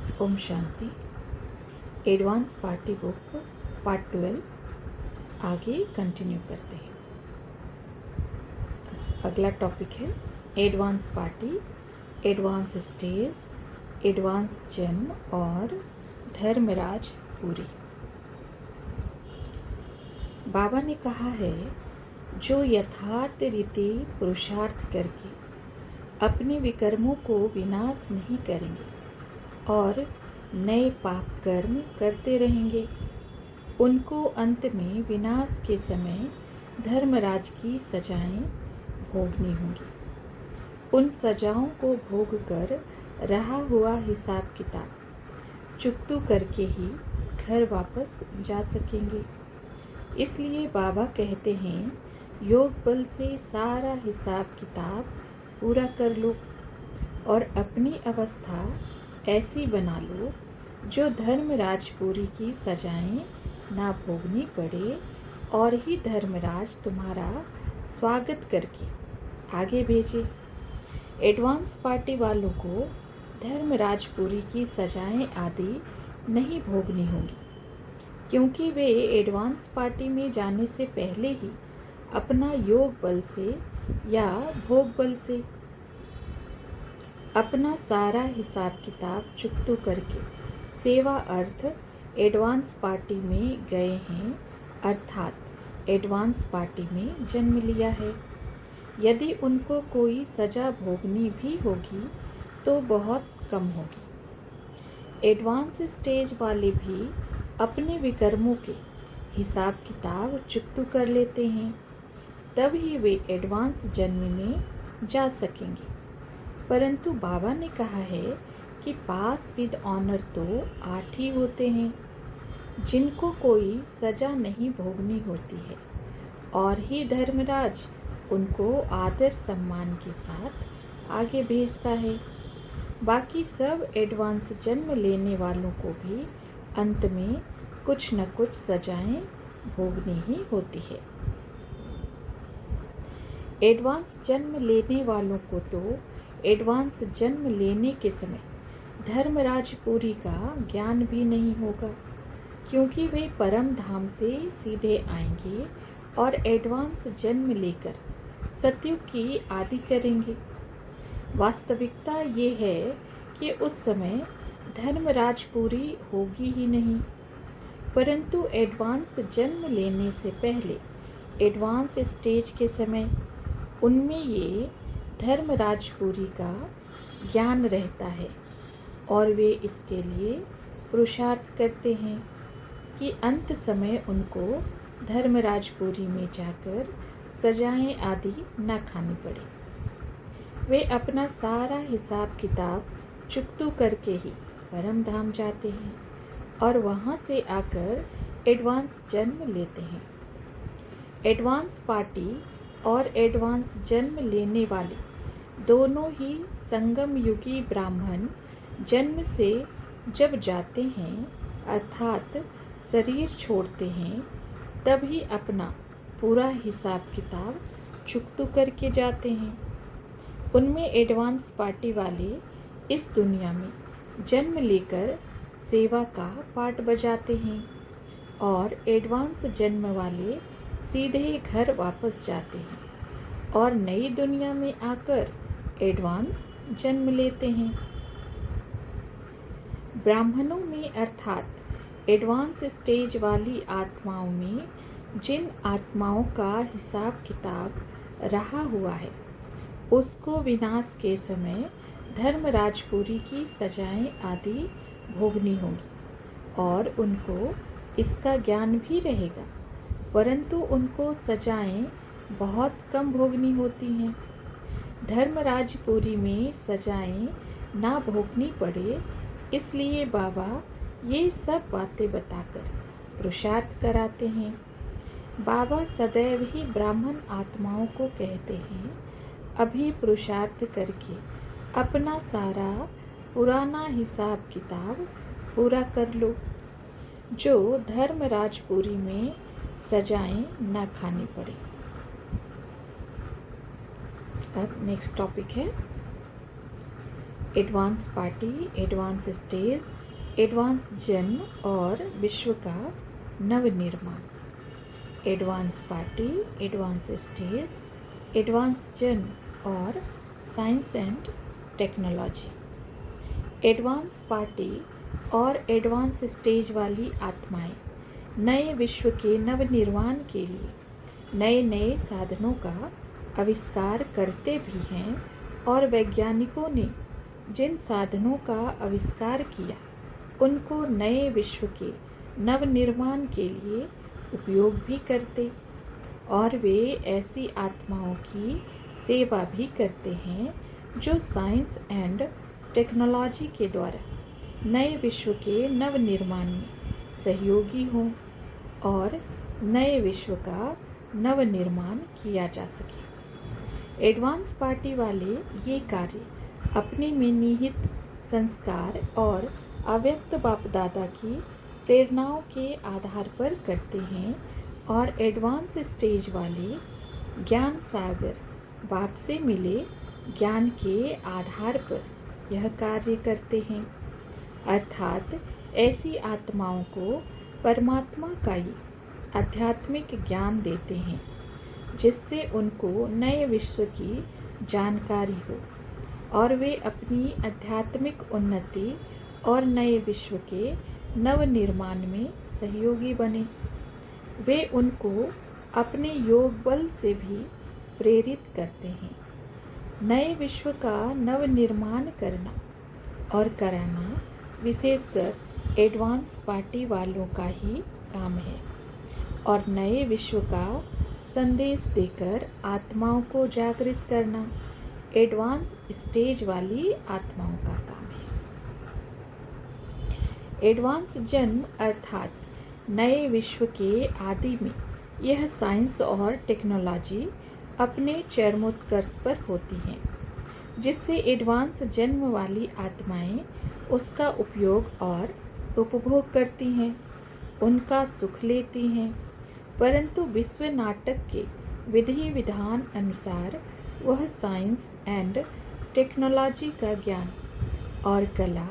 Om Shanti. Advance party book part 12 आगे continue करते हैं। अगला टॉपिक है advance party, advance stage, advance जन्म और धर्मराज पूरी। बाबा ने कहा है, जो यथार्थ रीति पुरुषार्थ करके अपने विकर्मों को विनाश नहीं करेंगे और नए पाप कर्म करते रहेंगे, उनको अंत में विनाश के समय धर्मराज की सजाएं भोगनी होंगी। उन सजाओं को भोग कर रहा हुआ हिसाब किताब चुकतू करके ही घर वापस जा सकेंगे। इसलिए बाबा कहते हैं, योग बल से सारा हिसाब किताब पूरा कर लो और अपनी अवस्था ऐसी बना लो जो धर्मराजपुरी की सजाएं ना भोगनी पड़े और ही धर्मराज तुम्हारा स्वागत करके आगे भेजे। एडवांस पार्टी वालों को धर्मराजपुरी की सजाएं आदि नहीं भोगनी होंगी, क्योंकि वे एडवांस पार्टी में जाने से पहले ही अपना योग बल से या भोग बल से अपना सारा हिसाब किताब चुकतू करके सेवा अर्थ एडवांस पार्टी में गए हैं, अर्थात एडवांस पार्टी में जन्म लिया है। यदि उनको कोई सजा भोगनी भी होगी तो बहुत कम होगी। एडवांस स्टेज वाले भी अपने विकर्मों के हिसाब किताब चुकतू कर लेते हैं, तब ही वे एडवांस जन्म में जा सकेंगे। परंतु बाबा ने कहा है कि पास विद ऑनर तो 8 ही होते हैं, जिनको कोई सजा नहीं भोगनी होती है, और ही धर्मराज उनको आदर सम्मान के साथ आगे भेजता है। बाकी सब एडवांस जन्म लेने वालों को भी अंत में कुछ न कुछ सजाएं भोगनी ही होती है। एडवांस जन्म लेने वालों को तो एडवांस जन्म लेने के समय धर्मराजपुरी का ज्ञान भी नहीं होगा, क्योंकि वे परम धाम से सीधे आएंगे और एडवांस जन्म लेकर सतयुग की आदि करेंगे। वास्तविकता ये है कि उस समय धर्मराजपुरी होगी ही नहीं, परंतु एडवांस जन्म लेने से पहले एडवांस स्टेज के समय उनमें ये धर्मराजपुरी का ज्ञान रहता है और वे इसके लिए पुरुषार्थ करते हैं कि अंत समय उनको धर्मराजपुरी में जाकर सजाएं आदि न खानी पड़े। वे अपना सारा हिसाब किताब चुकतू करके ही परम धाम जाते हैं और वहाँ से आकर एडवांस जन्म लेते हैं। एडवांस पार्टी और एडवांस जन्म लेने वाले दोनों ही संगम युगी ब्राह्मण जन्म से जब जाते हैं, अर्थात शरीर छोड़ते हैं, तभी अपना पूरा हिसाब किताब चुकतू करके जाते हैं। उनमें एडवांस पार्टी वाले इस दुनिया में जन्म लेकर सेवा का पाठ बजाते हैं और एडवांस जन्म वाले सीधे घर वापस जाते हैं और नई दुनिया में आकर एडवांस जन्म लेते हैं। ब्राह्मणों में अर्थात एडवांस स्टेज वाली आत्माओं में जिन आत्माओं का हिसाब किताब रहा हुआ है, उसको विनाश के समय धर्मराजपुरी की सजाएं आदि भोगनी होंगी और उनको इसका ज्ञान भी रहेगा, परंतु उनको सजाएं बहुत कम भोगनी होती हैं। धर्मराजपुरी में सजाएं ना भोगनी पड़े, इसलिए बाबा ये सब बातें बताकर पुरुषार्थ कराते हैं। बाबा सदैव ही ब्राह्मण आत्माओं को कहते हैं, अभी पुरुषार्थ करके अपना सारा पुराना हिसाब किताब पूरा कर लो, जो धर्मराजपुरी में सजाएं ना खानी पड़े। अब नेक्स्ट टॉपिक है advance party, advance stage, advance जन्म और विश्व का Navnirman. Advance party, advance stage, advance जन्म और science and technology. Advance party और एडवांस स्टेज वाली आत्माएं नए विश्व के नवनिर्माण के लिए नए नए साधनों का आविष्कार करते भी हैं और वैज्ञानिकों ने जिन साधनों का आविष्कार किया उनको नए विश्व के नवनिर्माण के लिए उपयोग भी करते और वे ऐसी आत्माओं की सेवा भी करते हैं जो साइंस एंड टेक्नोलॉजी के द्वारा नए विश्व के नवनिर्माण में सहयोगी हों और नए विश्व का नवनिर्माण किया जा सके। एडवांस पार्टी वाले ये कार्य अपने में निहित संस्कार और अव्यक्त बाप दादा की प्रेरणाओं के आधार पर करते हैं और एडवांस स्टेज वाले ज्ञान सागर बाप से मिले ज्ञान के आधार पर यह कार्य करते हैं। अर्थात ऐसी आत्माओं को परमात्मा का ही आध्यात्मिक ज्ञान देते हैं जिससे उनको नए विश्व की जानकारी हो और वे अपनी आध्यात्मिक उन्नति और नए विश्व के नवनिर्माण में सहयोगी बने। वे उनको अपने योग बल से भी प्रेरित करते हैं। नए विश्व का नवनिर्माण करना और कराना विशेषकर एडवांस पार्टी वालों का ही काम है और नए विश्व का संदेश देकर आत्माओं को जागृत करना एडवांस स्टेज वाली आत्माओं का काम है। एडवांस जन्म अर्थात नए विश्व के आदि में यह साइंस और टेक्नोलॉजी अपने चरमोत्कर्ष पर होती हैं जिससे एडवांस जन्म वाली आत्माएं उसका उपयोग और उपभोग करती हैं, उनका सुख लेती हैं। परंतु विश्व नाटक के विधि विधान अनुसार वह साइंस एंड टेक्नोलॉजी का ज्ञान और कला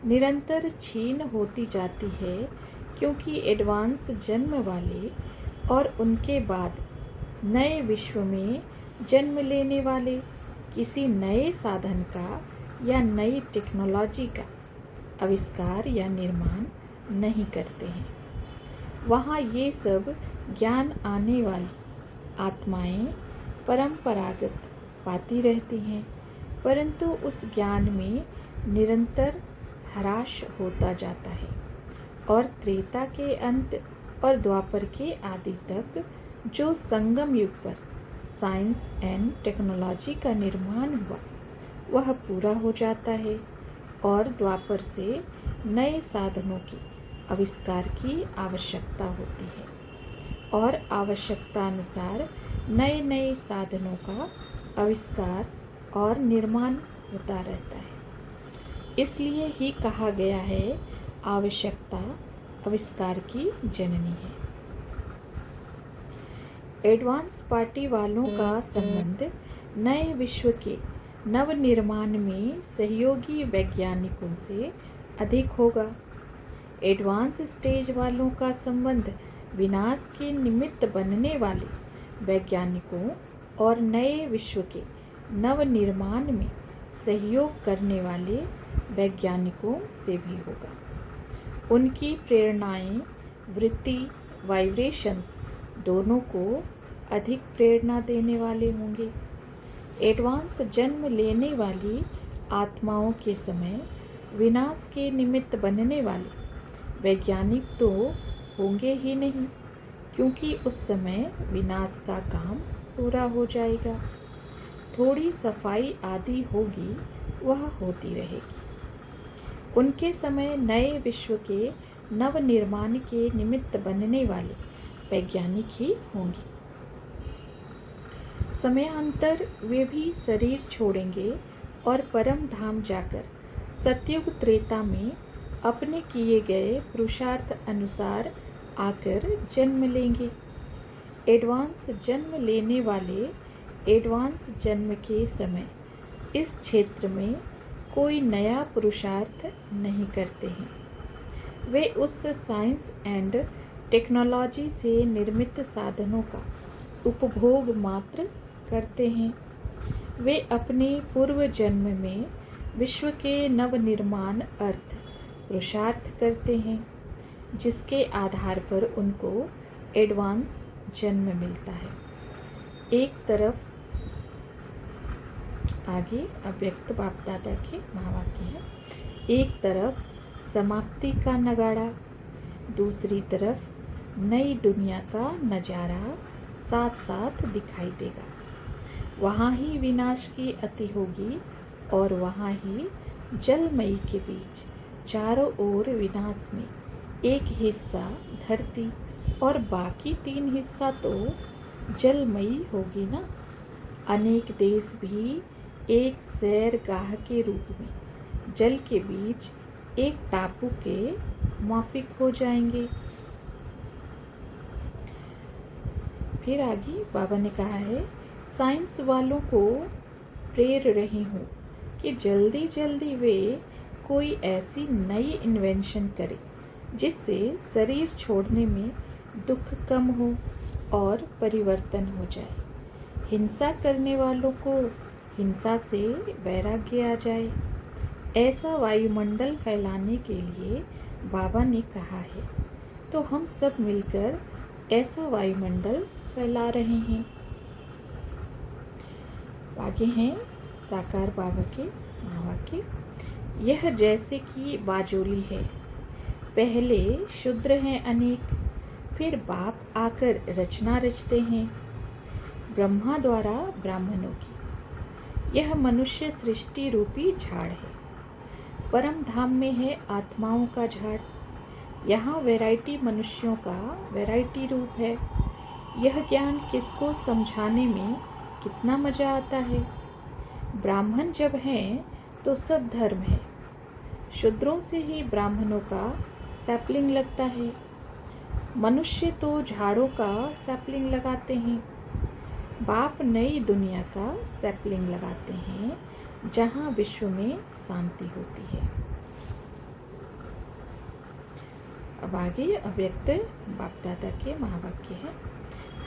निरंतर छीन होती जाती है क्योंकि एडवांस जन्म वाले और उनके बाद नए विश्व में जन्म लेने वाले किसी नए साधन का या नई टेक्नोलॉजी का आविष्कार या निर्माण नहीं करते हैं। वहाँ ये सब ज्ञान आने वाली आत्माएं परंपरागत पाती रहती हैं परंतु उस ज्ञान में निरंतर ह्रास होता जाता है और त्रेता के अंत और द्वापर के आदि तक जो संगम युग पर साइंस एंड टेक्नोलॉजी का निर्माण हुआ वह पूरा हो जाता है और द्वापर से नए साधनों के आविष्कार की आवश्यकता होती है और आवश्यकता अनुसार नए नए साधनों का आविष्कार और निर्माण होता रहता है। इसलिए ही कहा गया है आवश्यकता आविष्कार की जननी है। एडवांस पार्टी वालों का संबंध नए विश्व के नवनिर्माण में सहयोगी वैज्ञानिकों से अधिक होगा। एडवांस स्टेज वालों का संबंध विनाश के निमित्त बनने वाले वैज्ञानिकों और नए विश्व के नवनिर्माण में सहयोग करने वाले वैज्ञानिकों से भी होगा। उनकी प्रेरणाएं, वृत्ति, वाइब्रेशंस दोनों को अधिक प्रेरणा देने वाले होंगे। एडवांस जन्म लेने वाली आत्माओं के समय विनाश के निमित्त बनने वाले वैज्ञानिक तो होंगे ही नहीं क्योंकि उस समय विनाश का काम पूरा हो जाएगा। थोड़ी सफाई आदि होगी वह होती रहेगी। उनके समय नए विश्व के नवनिर्माण के निमित्त बनने वाले वैज्ञानिक ही होंगे। समयांतर वे भी शरीर छोड़ेंगे और परम धाम जाकर सतयुग त्रेता में अपने किए गए पुरुषार्थ अनुसार आकर जन्म लेंगे। एडवांस जन्म लेने वाले एडवांस जन्म के समय इस क्षेत्र में कोई नया पुरुषार्थ नहीं करते हैं। वे उस साइंस एंड टेक्नोलॉजी से निर्मित साधनों का उपभोग मात्र करते हैं। वे अपने पूर्व जन्म में विश्व के नवनिर्माण अर्थ पुरुषार्थ करते हैं, जिसके आधार पर उनको एडवांस जन्म मिलता है। एक तरफ आगे अव्यक्त बाप दादा के महावाक्य है, एक तरफ समाप्ति का नगाड़ा, दूसरी तरफ नई दुनिया का नज़ारा साथ साथ दिखाई देगा। वहाँ ही विनाश की अति होगी और वहाँ ही जलमयी के बीच चारों ओर विनाश में एक हिस्सा धरती और बाकी 3 हिस्सा तो जलमयी होगी ना। अनेक देश भी एक सैरगाह के रूप में जल के बीच एक टापू के माफिक हो जाएंगे। फिर आगे बाबा ने कहा है, साइंस वालों को प्रेर रही हूँ कि जल्दी जल्दी वे कोई ऐसी नई इन्वेंशन करे जिससे शरीर छोड़ने में दुख कम हो और परिवर्तन हो जाए। हिंसा करने वालों को हिंसा से वैराग्य आ जाए। ऐसा वायुमंडल फैलाने के लिए बाबा ने कहा है, तो हम सब मिलकर ऐसा वायुमंडल फैला रहे हैं। आगे हैं साकार बाबा के महावाक्य, यह जैसे कि बाजोली है, पहले शूद्र हैं अनेक, फिर बाप आकर रचना रचते हैं ब्रह्मा द्वारा ब्राह्मणों की। यह मनुष्य सृष्टि रूपी झाड़ है, परम धाम में है आत्माओं का झाड़। यहाँ वैरायटी मनुष्यों का वैरायटी रूप है। यह ज्ञान किसको समझाने में कितना मजा आता है। ब्राह्मण जब हैं तो सब धर्म है, शूद्रों से ही ब्राह्मणों का सैपलिंग लगता है। मनुष्य तो झाड़ों का सैपलिंग लगाते हैं, बाप नई दुनिया का सैपलिंग लगाते हैं जहाँ विश्व में शांति होती है। अब आगे अव्यक्त बाप दादा के महावाक्य है,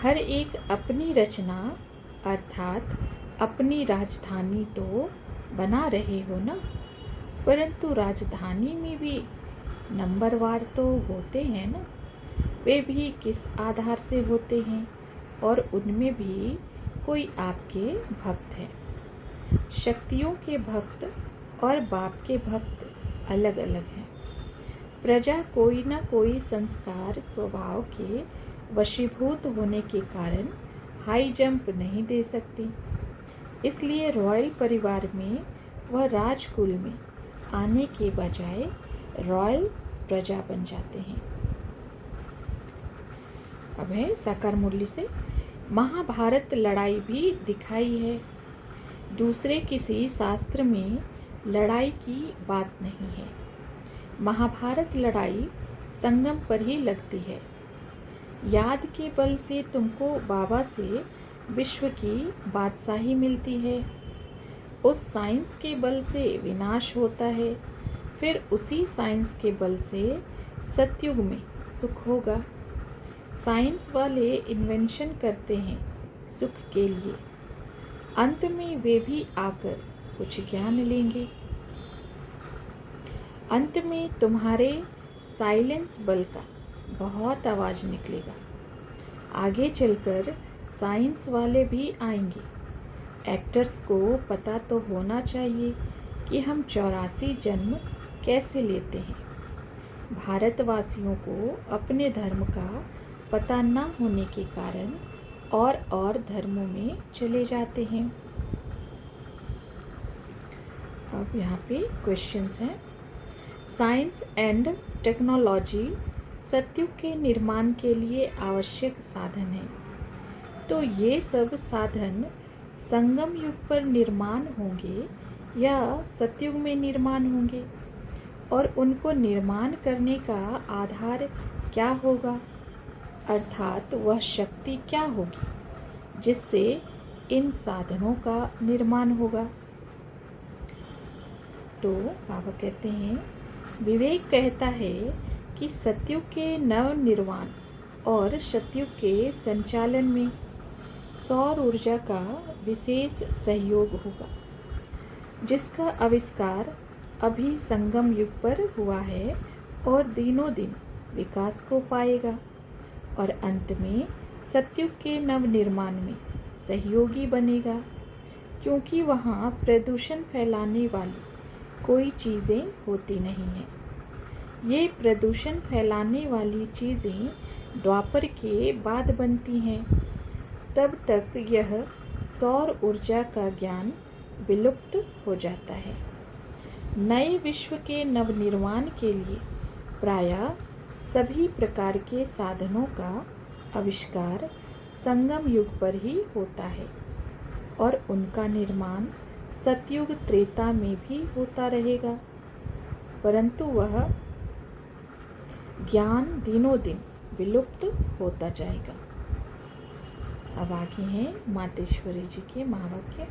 हर एक अपनी रचना अर्थात अपनी राजधानी तो बना रहे हो ना, परंतु राजधानी में भी नंबरवार तो होते हैं ना। वे भी किस आधार से होते हैं और उनमें भी कोई आपके भक्त हैं। शक्तियों के भक्त और बाप के भक्त अलग अलग हैं। प्रजा कोई ना कोई संस्कार स्वभाव के वशीभूत होने के कारण हाई जंप नहीं दे सकती, इसलिए रॉयल परिवार में वह राजकुल में आने के बजाय रॉयल प्रजा बन जाते हैं। अब है साकार मुरली से, महाभारत लड़ाई भी दिखाई है, दूसरे किसी शास्त्र में लड़ाई की बात नहीं है। महाभारत लड़ाई संगम पर ही लगती है। याद के बल से तुमको बाबा से विश्व की बादशाही मिलती है। उस साइंस के बल से विनाश होता है, फिर उसी साइंस के बल से सतयुग में सुख होगा। साइंस वाले इन्वेंशन करते हैं सुख के लिए, अंत में वे भी आकर कुछ ज्ञान लेंगे। अंत में तुम्हारे साइलेंस बल का बहुत आवाज़ निकलेगा। आगे चलकर साइंस वाले भी आएंगे। एक्टर्स को पता तो होना चाहिए कि हम 84 जन्म कैसे लेते हैं। भारतवासियों को अपने धर्म का पता न होने के कारण और धर्मों में चले जाते हैं। अब यहाँ पे क्वेश्चंस हैं। साइंस एंड टेक्नोलॉजी सत्युग के निर्माण के लिए आवश्यक साधन है, तो ये सब साधन संगम युग पर निर्माण होंगे या सतयुग में निर्माण होंगे, और उनको निर्माण करने का आधार क्या होगा, अर्थात वह शक्ति क्या होगी जिससे इन साधनों का निर्माण होगा। तो बाबा कहते हैं, विवेक कहता है कि सतयुग के नव निर्माण और सतयुग के संचालन में सौर ऊर्जा का विशेष सहयोग होगा, जिसका आविष्कार अभी संगम युग पर हुआ है और दिनों दिन विकास को पाएगा और अंत में सतयुग के नव निर्माण में सहयोगी बनेगा, क्योंकि वहाँ प्रदूषण फैलाने वाली कोई चीज़ें होती नहीं हैं। ये प्रदूषण फैलाने वाली चीज़ें द्वापर के बाद बनती हैं। तब तक यह सौर ऊर्जा का ज्ञान विलुप्त हो जाता है। नए विश्व के नवनिर्माण के लिए प्रायः सभी प्रकार के साधनों का आविष्कार संगम युग पर ही होता है और उनका निर्माण सतयुग त्रेता में भी होता रहेगा, परंतु वह ज्ञान दिनों दिन विलुप्त होता जाएगा। अब आगे हैं मातेश्वरी जी के महावाक्य।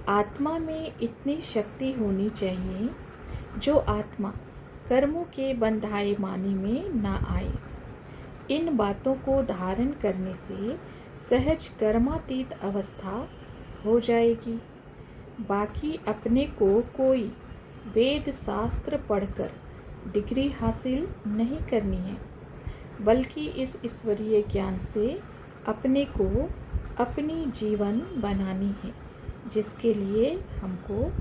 आत्मा में इतनी शक्ति होनी चाहिए जो आत्मा कर्मों के बंधायमानी में ना आए। इन बातों को धारण करने से सहज कर्मातीत अवस्था हो जाएगी। बाकी अपने को कोई वेद शास्त्र पढ़कर डिग्री हासिल नहीं करनी है, बल्कि इस ईश्वरीय ज्ञान से अपने को अपनी जीवन बनानी है, जिसके लिए हमको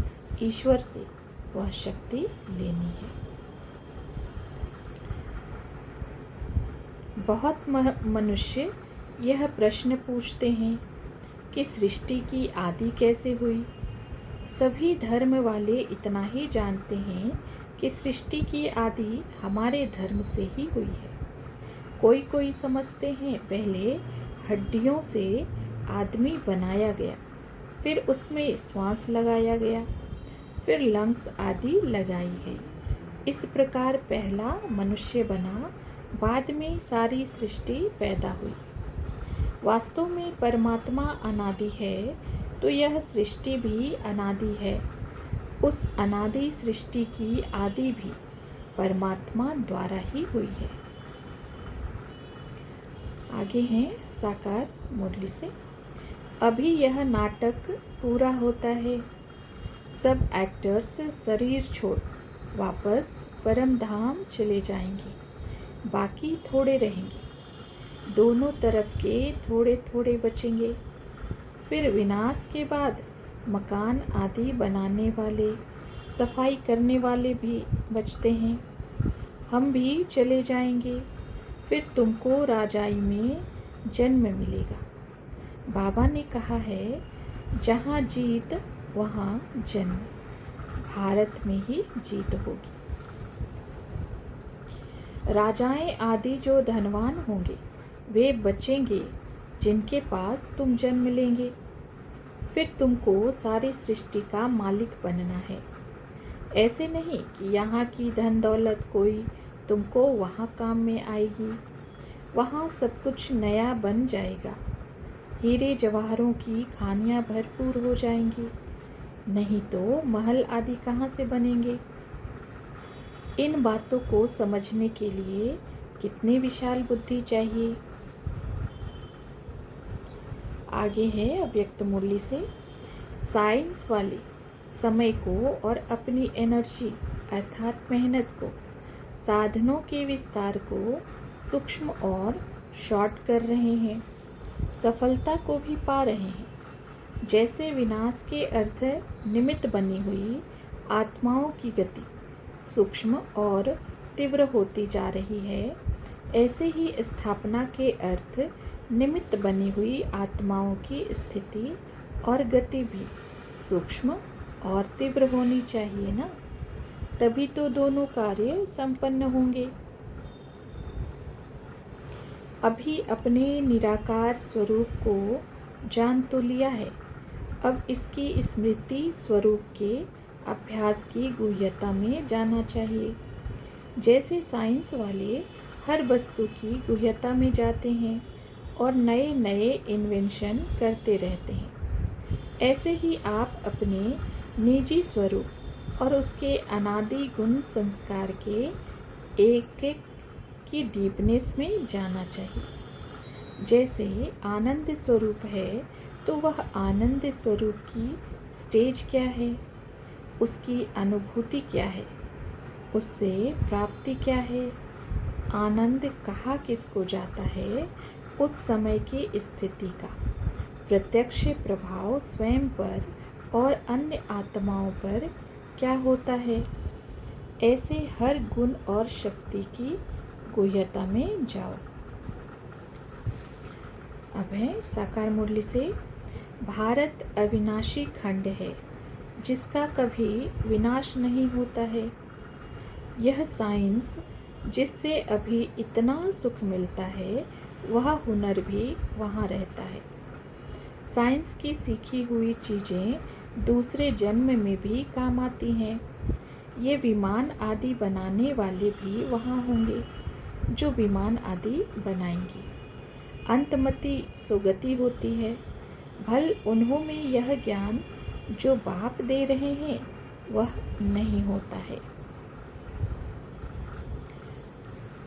ईश्वर से वह शक्ति लेनी है। बहुत मनुष्य यह प्रश्न पूछते हैं कि सृष्टि की आदि कैसे हुई। सभी धर्म वाले इतना ही जानते हैं कि सृष्टि की आदि हमारे धर्म से ही हुई है। कोई कोई समझते हैं पहले हड्डियों से आदमी बनाया गया, फिर उसमें श्वास लगाया गया, फिर लंग्स आदि लगाई गई। इस प्रकार पहला मनुष्य बना, बाद में सारी सृष्टि पैदा हुई। वास्तव में परमात्मा अनादि है, तो यह सृष्टि भी अनादि है। उस अनादि सृष्टि की आदि भी परमात्मा द्वारा ही हुई है। आगे हैं साकार मुरली से। अभी यह नाटक पूरा होता है। सब एक्टर्स शरीर छोड़ वापस परम धाम चले जाएंगे, बाकी थोड़े रहेंगे। दोनों तरफ के थोड़े थोड़े बचेंगे। फिर विनाश के बाद मकान आदि बनाने वाले, सफाई करने वाले भी बचते हैं। हम भी चले जाएंगे। फिर तुमको राजाई में जन्म मिलेगा। बाबा ने कहा है, जहाँ जीत वहाँ जन्म। भारत में ही जीत होगी। राजाएं आदि जो धनवान होंगे वे बचेंगे, जिनके पास तुम जन्म लेंगे। फिर तुमको सारी सृष्टि का मालिक बनना है। ऐसे नहीं कि यहाँ की धन दौलत कोई तुमको वहाँ काम में आएगी। वहाँ सब कुछ नया बन जाएगा। हीरे जवाहरों की खानियाँ भरपूर हो जाएंगी, नहीं तो महल आदि कहाँ से बनेंगे। इन बातों को समझने के लिए कितनी विशाल बुद्धि चाहिए। आगे है अव्यक्त मुरली से। साइंस वाले समय को और अपनी एनर्जी अर्थात मेहनत को, साधनों के विस्तार को सूक्ष्म और शॉर्ट कर रहे हैं, सफलता को भी पा रहे हैं। जैसे विनाश के अर्थ निमित्त बनी हुई आत्माओं की गति सूक्ष्म और तीव्र होती जा रही है, ऐसे ही स्थापना के अर्थ निमित्त बनी हुई आत्माओं की स्थिति और गति भी सूक्ष्म और तीव्र होनी चाहिए ना, तभी तो दोनों कार्य संपन्न होंगे। अभी अपने निराकार स्वरूप को जान तो लिया है, अब इसकी स्मृति स्वरूप के अभ्यास की गुह्यता में जाना चाहिए। जैसे साइंस वाले हर वस्तु की गुह्यता में जाते हैं और नए नए इन्वेंशन करते रहते हैं, ऐसे ही आप अपने निजी स्वरूप और उसके अनादि गुण संस्कार के एक एक की डीपनेस में जाना चाहिए। जैसे आनंद स्वरूप है तो वह आनंद स्वरूप की स्टेज क्या है, उसकी अनुभूति क्या है, उससे प्राप्ति क्या है, आनंद कहाँ किसको जाता है, उस समय की स्थिति का प्रत्यक्ष प्रभाव स्वयं पर और अन्य आत्माओं पर क्या होता है। ऐसे हर गुण और शक्ति की गुह्यता में जाओ। अब है साकार मुरली से। भारत अविनाशी खंड है जिसका कभी विनाश नहीं होता है। यह साइंस जिससे अभी इतना सुख मिलता है वह हुनर भी वहाँ रहता है। साइंस की सीखी हुई चीज़ें दूसरे जन्म में भी काम आती हैं। ये विमान आदि बनाने वाले भी वहाँ होंगे जो विमान आदि बनाएंगे। अंतमति सुगति होती है। भल उन्हों में यह ज्ञान जो बाप दे रहे हैं वह नहीं होता है।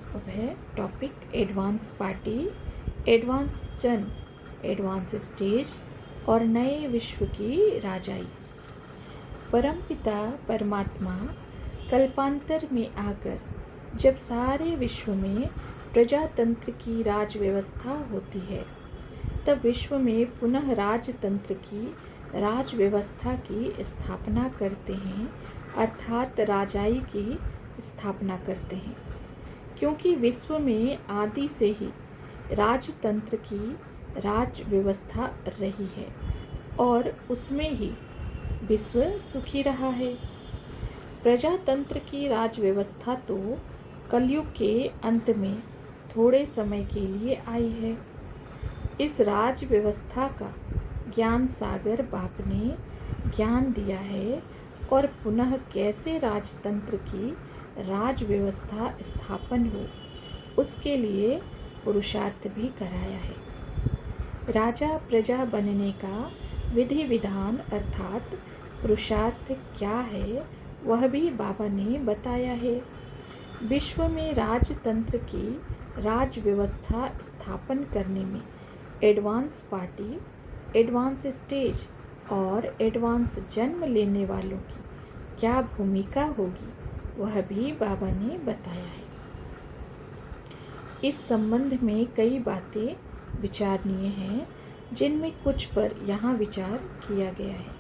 अब है टॉपिक एडवांस पार्टी, एडवांस जन, एडवांस स्टेज और नए विश्व की राजाई। परमपिता परमात्मा कल्पांतर में आकर जब सारे विश्व में प्रजातंत्र की राज व्यवस्था होती है तब विश्व में पुनः राजतंत्र की राज व्यवस्था की स्थापना करते हैं, अर्थात राजाई की स्थापना करते हैं। क्योंकि विश्व में आदि से ही राजतंत्र की राज व्यवस्था रही है और उसमें ही विश्व सुखी रहा है। प्रजातंत्र की राज व्यवस्था तो कलयुग के अंत में थोड़े समय के लिए आई है। इस राज व्यवस्था का ज्ञान सागर बाप ने ज्ञान दिया है और पुनः कैसे राजतंत्र की राज व्यवस्था स्थापन हो उसके लिए पुरुषार्थ भी कराया है। राजा प्रजा बनने का विधि विधान अर्थात पुरुषार्थ क्या है वह भी बाबा ने बताया है। विश्व में राजतंत्र की राज व्यवस्था स्थापन करने में एडवांस पार्टी, एडवांस स्टेज और एडवांस जन्म लेने वालों की क्या भूमिका होगी वह भी बाबा ने बताया है। इस संबंध में कई बातें विचारणीय हैं जिनमें कुछ पर यहाँ विचार किया गया है।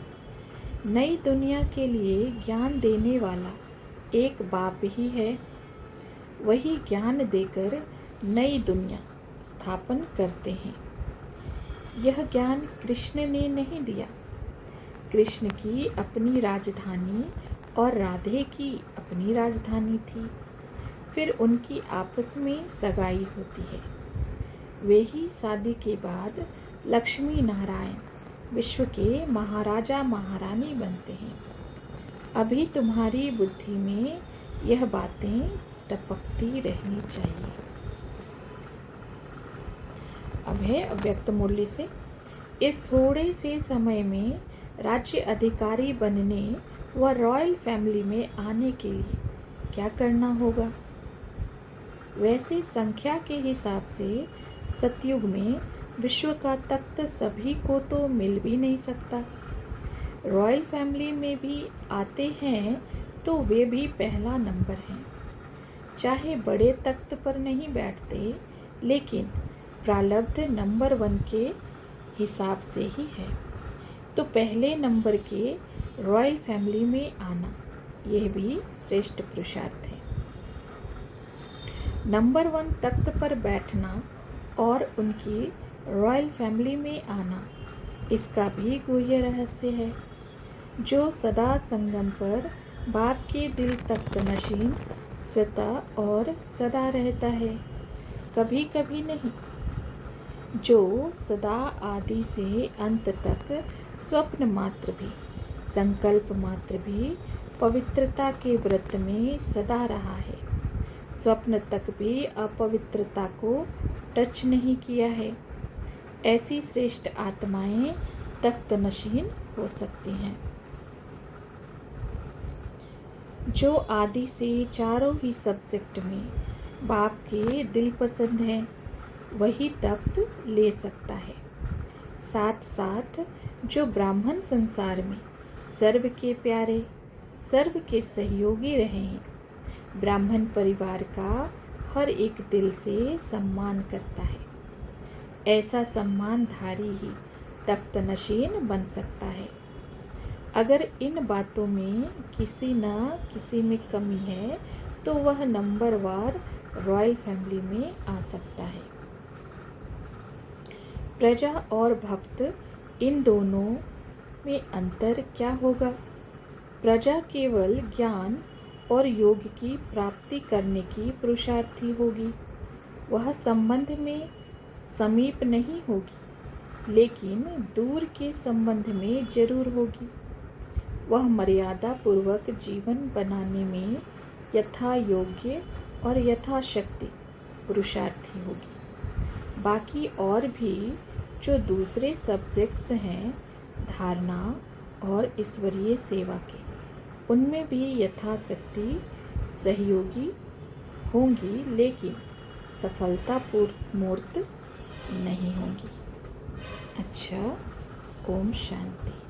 नई दुनिया के लिए ज्ञान देने वाला एक बाप ही है। वही ज्ञान देकर नई दुनिया स्थापन करते हैं। यह ज्ञान कृष्ण ने नहीं दिया। कृष्ण की अपनी राजधानी और राधे की अपनी राजधानी थी। फिर उनकी आपस में सगाई होती है। वे ही शादी के बाद लक्ष्मी नारायण विश्व के महाराजा महारानी बनते हैं। अभी तुम्हारी बुद्धि में यह बातें टपकती रहनी चाहिए। अब है अव्यक्त मुरली से। इस थोड़े से समय में राज्य अधिकारी बनने व रॉयल फैमिली में आने के लिए क्या करना होगा। वैसे संख्या के हिसाब से सतयुग में विश्व का तख्त सभी को तो मिल भी नहीं सकता। रॉयल फैमिली में भी आते हैं तो वे भी पहला नंबर हैं। चाहे बड़े तख्त पर नहीं बैठते लेकिन प्रारब्ध नंबर 1 के हिसाब से ही है। तो पहले नंबर के रॉयल फैमिली में आना यह भी श्रेष्ठ पुरुषार्थ है। नंबर 1 तख्त पर बैठना और उनकी रॉयल फैमिली में आना इसका भी गुह्य रहस्य है। जो सदा संगम पर बाप के दिल तख्त नशीन स्वतः और सदा रहता है, कभी कभी नहीं। जो सदा आदि से अंत तक स्वप्न मात्र भी, संकल्प मात्र भी पवित्रता के व्रत में सदा रहा है, स्वप्न तक भी अपवित्रता को टच नहीं किया है, ऐसी श्रेष्ठ आत्माएं तख्त नशीन हो सकती हैं। जो आदि से चारों ही सब्जेक्ट में बाप के दिल पसंद है वही तख्त ले सकता है। साथ साथ जो ब्राह्मण संसार में सर्व के प्यारे, सर्व के सहयोगी रहे हैं, ब्राह्मण परिवार का हर एक दिल से सम्मान करता है, ऐसा सम्मानधारी ही तख्त नशीन बन सकता है। अगर इन बातों में किसी न किसी में कमी है तो वह नंबरवार रॉयल फैमिली में आ सकता है। प्रजा और भक्त इन दोनों में अंतर क्या होगा? प्रजा केवल ज्ञान और योग की प्राप्ति करने की पुरुषार्थी होगी। वह संबंध में समीप नहीं होगी, लेकिन दूर के संबंध में जरूर होगी। वह मर्यादा पूर्वक जीवन बनाने में यथा योग्य और यथाशक्ति पुरुषार्थी होगी। बाकी और भी जो दूसरे सब्जेक्ट्स हैं धारणा और ईश्वरीय सेवा के, उनमें भी यथाशक्ति सहयोगी होंगी, लेकिन सफलतापूर्ण मूर्त नहीं होंगी। अच्छा, ओम शांति।